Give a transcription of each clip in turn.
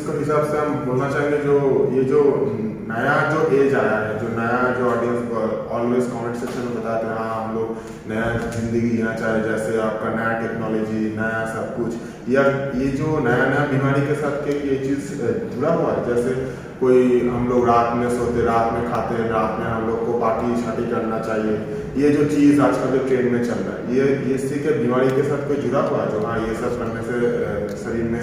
के हिसाब से हम बोलना चाहेंगे जो ये जो नया जो एज आया है, जो नया जो ऑडियंस ऑलवेज कमेंट सेक्शन में बताते हैं हाँ हम लोग नया जिंदगी जीना चाहे, जैसे आपका नया टेक्नोलॉजी, नया सब कुछ, या ये जो नया नया बीमारी के साथ के ये चीज़ जुड़ा हुआ है। जैसे कोई हम लोग रात में सोते, रात में खाते हैं, रात में हम लोग को पार्टी शादी करना चाहिए, ये जो चीज़ आजकल जो ट्रेंड में चल रहा है, ये इससे क्या बीमारी के साथ कोई जुड़ा हुआ है जो हाँ ये सब करने से शरीर में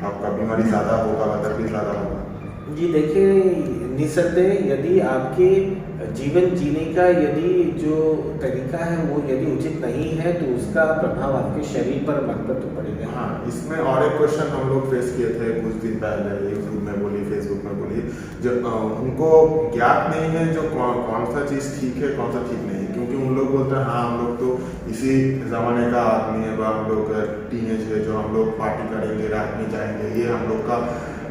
आपका बीमारी ज़्यादा होगा, तकलीफ ज़्यादा होगा? जी देखिए, निस्संदेह यदि आपके जीवन जीने का यदि जो तरीका है वो यदि उचित नहीं है तो उसका प्रभाव आपके शरीर पर, मन पर तो पड़ेगा। हाँ, इसमें और एक क्वेश्चन हम लोग फेस किए थे कुछ दिन पहले, यूट्यूब में बोली, फेसबुक में बोली, जब उनको ज्ञात नहीं है जो कौन सा चीज़ ठीक है, कौन सा ठीक नहीं है, क्योंकि उन लोग बोलते हैं हाँ हम लोग तो इसी ज़माने का आदमी है, हम लोग टीनेज है, जो हम लोग पार्टी करेंगे, रात में जाएंगे, ये हम लोग का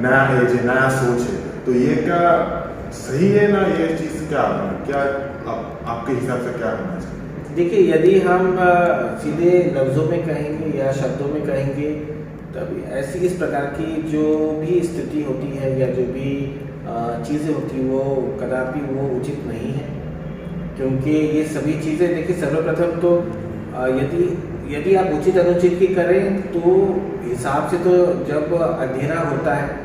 नया एज है, नया सोच है। तो ये क्या सही है ना, ये चीज़ क्या आपके हिसाब से क्या होना चाहिए? देखिए, यदि हम सीधे लफ्ज़ों में कहेंगे या शब्दों में कहेंगे तब ऐसी इस प्रकार की जो भी स्थिति होती है या जो भी चीज़ें होती हैं वो कदापि वो उचित नहीं है, क्योंकि ये सभी चीज़ें देखिए सर्वप्रथम तो यदि आप उचित अनुचित की करें तो हिसाब से तो जब अंधेरा होता है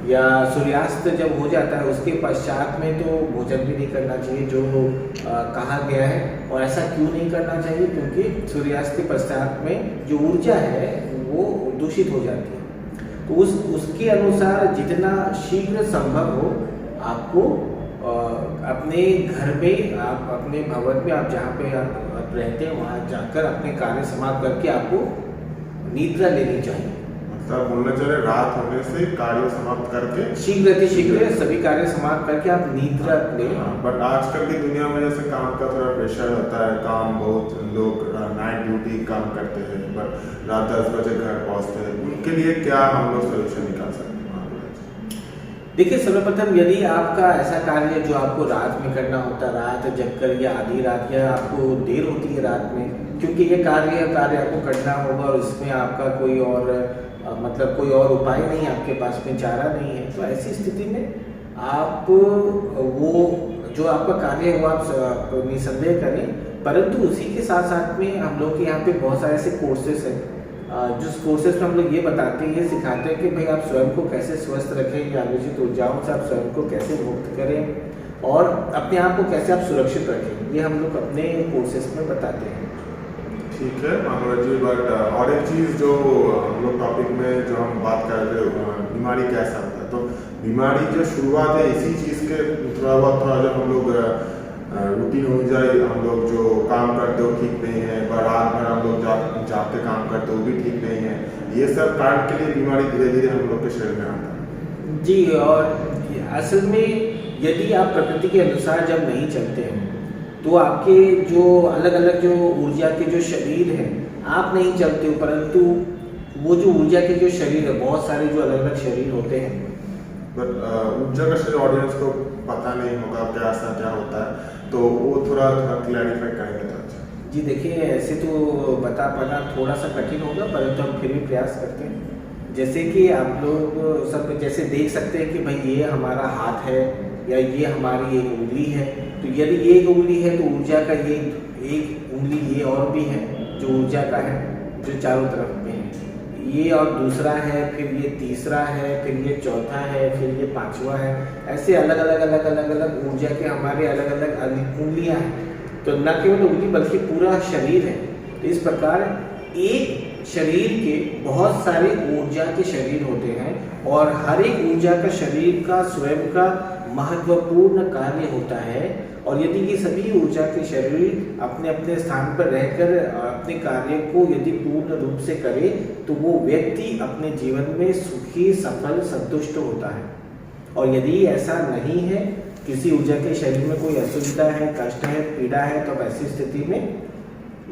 या सूर्यास्त जब हो जाता है उसके पश्चात में तो भोजन भी नहीं करना चाहिए जो कहा गया है। और ऐसा क्यों नहीं करना चाहिए? क्योंकि सूर्यास्त के पश्चात में जो ऊर्जा है वो दूषित हो जाती है। तो उसके अनुसार जितना शीघ्र संभव हो आपको अपने घर में, आप अपने भवन में, आप जहाँ पे आप रहते हैं वहाँ जाकर अपने कार्य समाप्त करके आपको निद्रा लेनी चाहिए। मतलब बोलना चाहिए रात होने से कार्य समाप्त करके शीघ्र सभी कार्य समाप्त करके आप निद्रा लें। बट आजकल की दुनिया में जैसे काम का थोड़ा प्रेशर होता है, काम बहुत लोग नाइट ड्यूटी काम करते हैं, बट रात 10 बजे घर पहुँचते हैं, उनके लिए क्या हम लोग सोल्यूशन निकाल सकते हैं? देखिए, सर्वप्रथम यदि आपका ऐसा कार्य है जो आपको रात में करना होता है, रात जगकर या आधी रात, या आपको देर होती है रात में, क्योंकि ये कार्य आपको करना होगा और इसमें आपका कोई और कोई और उपाय नहीं, आपके पास में चारा नहीं है, तो ऐसी स्थिति में आप वो जो आपका कार्य है वो आप निसंदेह करें। परंतु उसी के साथ साथ में हम लोग के यहाँ पे बहुत सारे ऐसे कोर्सेस हैं जिस कोर्सेज में हम लोग ये बताते हैं, ये सिखाते हैं कि भाई आप स्वयं को कैसे स्वस्थ रखें, या आलोचित ऊर्जाओं से आप स्वयं को कैसे मुक्त करें और अपने आप को कैसे आप सुरक्षित रखें, ये हम लोग अपने कोर्सेज में बताते हैं। ठीक है महाराज जी, बट और एक चीज़ जो हम लोग टॉपिक में जो हम बात कर रहे हो, बीमारी कैसा होता है, तो बीमारी जो शुरुआत है इसी चीज़ के थोड़ा जब हम लोग रूटीन हो जाए, हम लोग जो काम करते हो ठीक नहीं है, पर रात भर हम लोग जाग के काम करते हो भी ठीक नहीं है, ये सब कारण के लिए बीमारी धीरे धीरे हम लोग के शरीर में आता है। जी, और असल में यदि आप प्रकृति के अनुसार जब नहीं चलते हैं तो आपके जो अलग अलग जो ऊर्जा के जो शरीर हैं आप नहीं चलते हो, परंतु वो जो ऊर्जा के जो शरीर है, बहुत सारे जो अलग अलग शरीर होते हैं, बट ऊर्जा का शरीर ऑडियंस को पता नहीं होगा क्या होता है, तो वो थोड़ा क्लैरिफाई करेंगे तो अच्छा। जी देखिए, ऐसे तो बता पाना थोड़ा सा कठिन होगा, परंतु हम फिर भी प्रयास करते हैं। जैसे कि आप लोग सब जैसे देख सकते हैं कि भाई ये हमारा हाथ है या ये हमारी एक उंगली है, तो यदि ये एक उंगली है तो ऊर्जा का ये एक उंगली ये और भी है जो ऊर्जा का है, जो चारों तरफ में है, ये और दूसरा है, फिर ये तीसरा है, फिर ये चौथा है, फिर ये पांचवा है, ऐसे अलग अलग ऊर्जा के हमारे अलग अलग उंगलियां हैं। तो न केवल उंगली बल्कि पूरा शरीर है। तो इस प्रकार एक शरीर के बहुत सारे ऊर्जा के शरीर होते हैं और हर एक ऊर्जा का शरीर का स्वयं का महत्वपूर्ण कार्य होता है। और यदि ये सभी ऊर्जा के शरीर अपने अपने स्थान पर रहकर अपने कार्य को यदि पूर्ण रूप से करे तो वो व्यक्ति अपने जीवन में सुखी, सफल, संतुष्ट होता है। और यदि ऐसा नहीं है, किसी ऊर्जा के शरीर में कोई असुविधा है, कष्ट है, पीड़ा है, तो ऐसी स्थिति में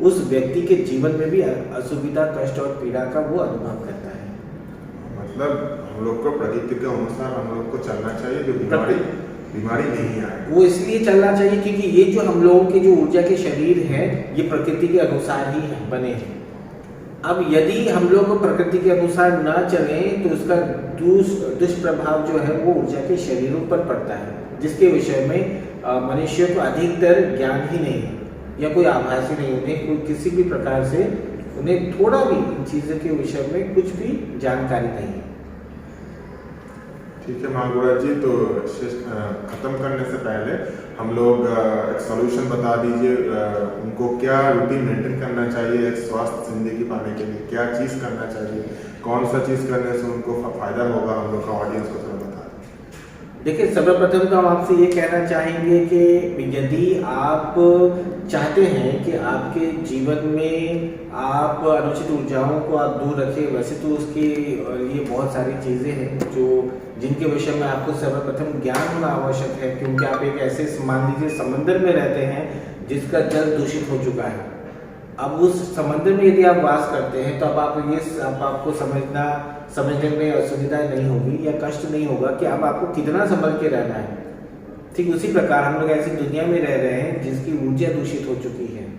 उस व्यक्ति के जीवन में भी असुविधा, कष्ट और पीड़ा का वो अनुभव करता है। मतलब हम लोग को प्रकृति के अनुसार हम लोग को चलना चाहिए, जो बीमारी नहीं आए वो इसलिए चलना चाहिए क्योंकि ये जो हम लोगों के जो ऊर्जा के शरीर हैं ये प्रकृति के अनुसार ही बने हैं। अब यदि हम लोग प्रकृति के अनुसार ना चलें तो उसका दुष्प्रभाव जो है वो ऊर्जा के शरीरों पर पड़ता है, जिसके विषय में मनुष्य को अधिकतर ज्ञान ही नहीं है या कोई आभास ही नहीं, उन्हें कोई किसी भी प्रकार से उन्हें थोड़ा भी इन चीज़ों के विषय में कुछ भी जानकारी नहीं है। ठीक है महागुरा जी, तो ख़त्म करने से पहले हम लोग एक सॉल्यूशन बता दीजिए, उनको क्या रूटीन मेंटेन करना चाहिए एक स्वस्थ जिंदगी पाने के लिए, क्या चीज़ करना चाहिए, कौन सा चीज़ करने से उनको फ़ायदा होगा, हम लोग का ऑडियंस को थोड़ा बता दें। देखिए, सर्वप्रथम तो हम आपसे ये कहना चाहेंगे कि यदि आप चाहते हैं कि आपके जीवन में आप अनुचित ऊर्जाओं को आप दूर रखें, वैसे तो उसके लिए बहुत सारी चीज़ें हैं जो जिनके विषय में आपको सर्वप्रथम ज्ञान होना आवश्यक है, क्योंकि आप एक ऐसे मान लीजिए समंदर में रहते हैं जिसका जल दूषित हो चुका है। अब उस समंदर में यदि आप वास करते हैं तो अब आपको समझने में असुविधा नहीं होगी या कष्ट नहीं होगा कि अब आपको कितना संभल के रहना है। ठीक उसी प्रकार हम लोग ऐसी दुनिया में रह रहे हैं जिसकी ऊर्जा दूषित हो चुकी है।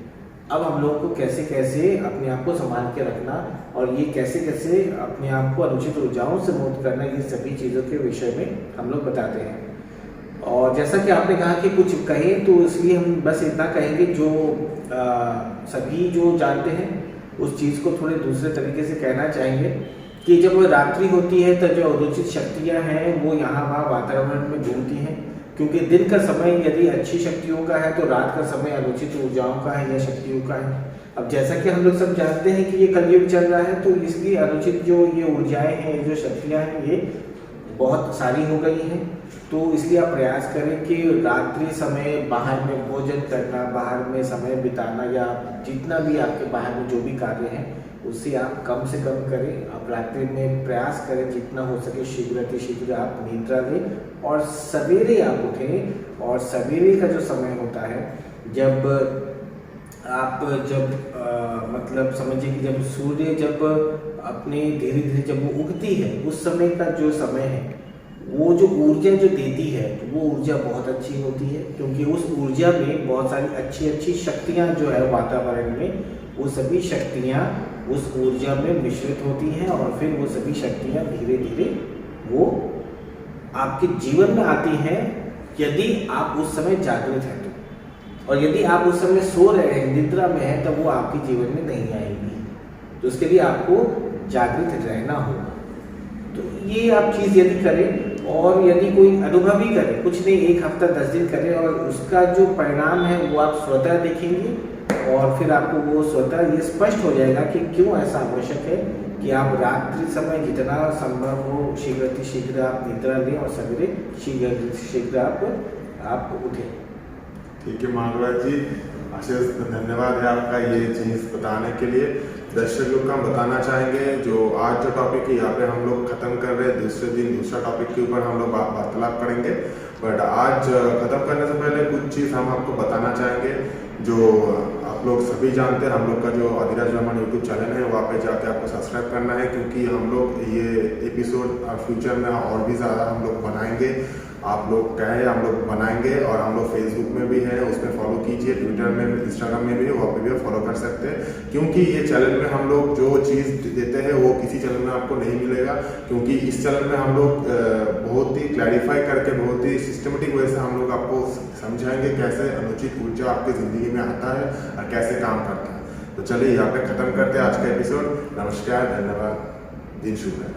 अब हम लोग को कैसे कैसे अपने आप को संभाल के रखना और ये कैसे कैसे अपने आप को अनुचित ऊर्जाओं से मुक्त करना, ये सभी चीज़ों के विषय में हम लोग बताते हैं। और जैसा कि आपने कहा कि कुछ कहें, तो इसलिए हम बस इतना कहेंगे जो सभी जो जानते हैं उस चीज़ को थोड़े दूसरे तरीके से कहना चाहेंगे कि जब रात्रि होती है तो जो अनुचित शक्तियाँ हैं वो यहाँ वहाँ वातावरण में घूमती हैं, क्योंकि दिन का समय यदि अच्छी शक्तियों का है तो रात का समय अनुचित ऊर्जाओं का है या शक्तियों का है। अब जैसा कि हम लोग सब जानते हैं कि ये कलयुग चल रहा है, तो इसलिए अनुचित जो ये ऊर्जाएं हैं, जो शक्तियां हैं, ये बहुत सारी हो गई हैं। तो इसलिए आप प्रयास करें कि रात्रि समय बाहर में भोजन करना, बाहर में समय बिताना या जितना भी आपके बाहर में जो भी कार्य हैं उससे आप कम से कम करें। आप रात्रि में प्रयास करें जितना हो सके शीघ्र आप निद्रा लें और सवेरे आप उठें। और सवेरे का जो समय होता है जब मतलब समझिए कि जब सूर्य जब अपने धीरे धीरे जब वो उगती है, उस समय का जो समय है वो जो ऊर्जा जो देती है वो ऊर्जा बहुत अच्छी होती है, क्योंकि उस ऊर्जा में बहुत सारी अच्छी अच्छी शक्तियाँ जो है वातावरण में, वो सभी शक्तियाँ उस ऊर्जा में मिश्रित होती हैं और फिर वो सभी शक्तियाँ धीरे धीरे वो आपके जीवन में आती हैं यदि आप उस समय जागृत हैं तो। और यदि आप उस समय सो रहे हैं, निद्रा में हैं, तब वो आपके जीवन में नहीं आएगी। तो उसके लिए आपको जागृत रहना होगा। तो ये आप चीज़ यदि करें और यदि कोई अनुभव ही करें, कुछ नहीं 1 हफ्ता 10 दिन करें और उसका जो परिणाम है वो आप स्वतः देखेंगे और फिर आपको वो स्वतः ये स्पष्ट हो जाएगा कि क्यों ऐसा आवश्यक है कि आप रात्रि समय जितना संभव हो शीघ्र आप निद्रा लें और सवेरे शीघ्र आप उठें। ठीक है महाराज जी, आशीष धन्यवाद है आपका ये चीज़ बताने के लिए। दर्शक लोग को हम बताना चाहेंगे जो आज जो टॉपिक है यहाँ पे हम लोग ख़त्म कर रहे हैं, दूसरे दिन दूसरा टॉपिक के ऊपर हम लोग वार्तालाप करेंगे। बट आज ख़त्म करने से पहले कुछ चीज़ हम आपको बताना चाहेंगे जो आप लोग सभी जानते हैं। हम लोग का जो अधिराज वर्मा यूट्यूब चैनल है वहाँ पे जाके आपको सब्सक्राइब करना है, क्योंकि हम लोग ये एपिसोड फ्यूचर में और भी ज़्यादा हम लोग बनाएंगे। आप लोग कहें हम लोग बनाएंगे और हम लोग फेसबुक में भी है, उसमें फॉलो कीजिए, ट्विटर में, इंस्टाग्राम में भी, वहाँ पे भी फॉलो कर सकते हैं। क्योंकि ये चैनल में हम लोग जो चीज़ देते हैं वो किसी चैनल में आपको नहीं मिलेगा, क्योंकि इस चैनल में हम लोग बहुत ही क्लैरिफाई करके बहुत ही सिस्टमेटिक वे से हम लोग आपको समझाएंगे कैसे अनुचित ऊर्जा आपकी ज़िंदगी में आता है और कैसे काम करता है। तो चलिए यहाँ पे ख़त्म करते हैं आज का एपिसोड। नमस्कार, धन्यवाद, दिन शुभ है।